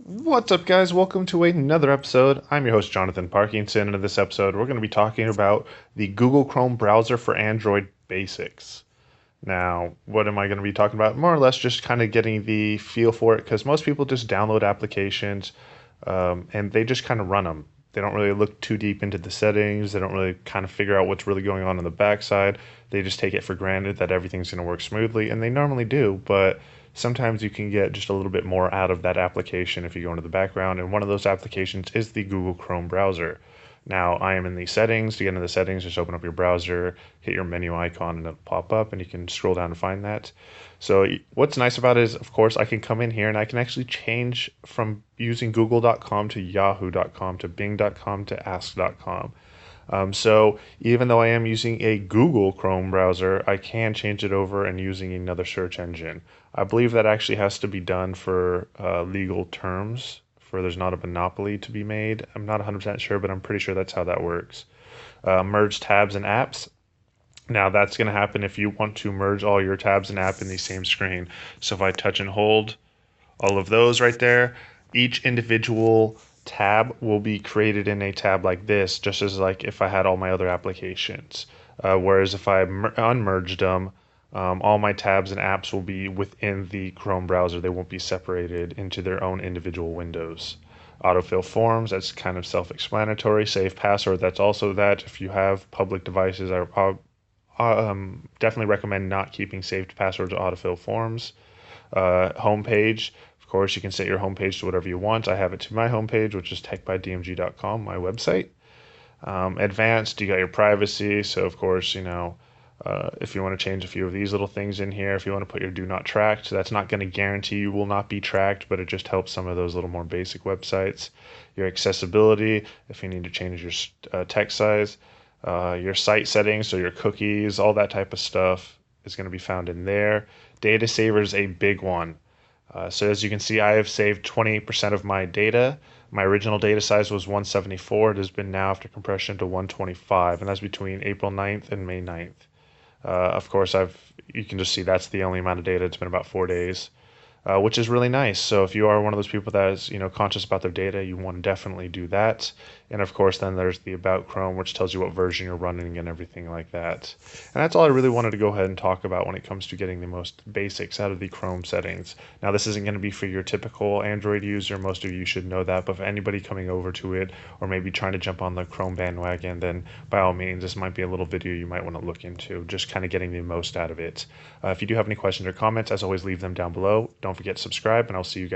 What's up, guys? Welcome to another episode. I'm your host, Jonathan Parkinson, and in this episode, we're going to be talking about the Google Chrome browser for Android basics. Now, what am I going to be talking about? More or less just kind of getting the feel for it, because most people just download applications and they just kind of run them. They don't really look too deep into the settings. They don't really kind of figure out what's really going on the backside. They just take it for granted that everything's going to work smoothly, and they normally do, but sometimes you can get just a little bit more out of that application if you go into the background, and one of those applications is the Google Chrome browser. Now, I am in the settings. To get into the settings, just open up your browser, hit your menu icon, and it'll pop up, and you can scroll down to find that. So, what's nice about it is, of course, I can come in here and I can actually change from using google.com to yahoo.com to bing.com to ask.com. So even though I am using a Google Chrome browser, I can change it over and using another search engine. I believe that actually has to be done for legal terms, for there's not a monopoly to be made. I'm not 100% sure, but I'm pretty sure that's how that works. Merge tabs and apps. Now that's going to happen if you want to merge all your tabs and app in the same screen. So if I touch and hold all of those right there, each individual tab will be created in a tab like this, just as like if I had all my other applications. Whereas if I unmerged them, all my tabs and apps will be within the Chrome browser. They won't be separated into their own individual windows. Autofill forms, that's kind of self-explanatory. Save password, that's also that. If you have public devices, I definitely recommend not keeping saved passwords or autofill forms. Homepage, of course, you can set your homepage to whatever you want. I have it to my homepage, which is techbydmg.com, my website. Advanced, you got your privacy. So, of course, if you want to change a few of these little things in here, if you want to put your do not track, so that's not going to guarantee you will not be tracked, but it just helps some of those little more basic websites. Your accessibility, if you need to change your text size, your site settings, so your cookies, all that type of stuff is going to be found in there. Data saver is a big one. So as you can see, I have saved 20% of my data. My original data size was 174. It has been now after compression to 125, and that's between April 9th and May 9th. Of course, you can just see that's the only amount of data. It's been about 4 days, which is really nice. So if you are one of those people that is, conscious about their data, you want to definitely do that. And of course, then there's the About Chrome, which tells you what version you're running and everything like that. And that's all I really wanted to go ahead and talk about when it comes to getting the most basics out of the Chrome settings. Now, this isn't going to be for your typical Android user. Most of you should know that. But for anybody coming over to it or maybe trying to jump on the Chrome bandwagon, then by all means, this might be a little video you might want to look into, just kind of getting the most out of it. If you do have any questions or comments, as always, leave them down below. Don't forget to subscribe, and I'll see you guys.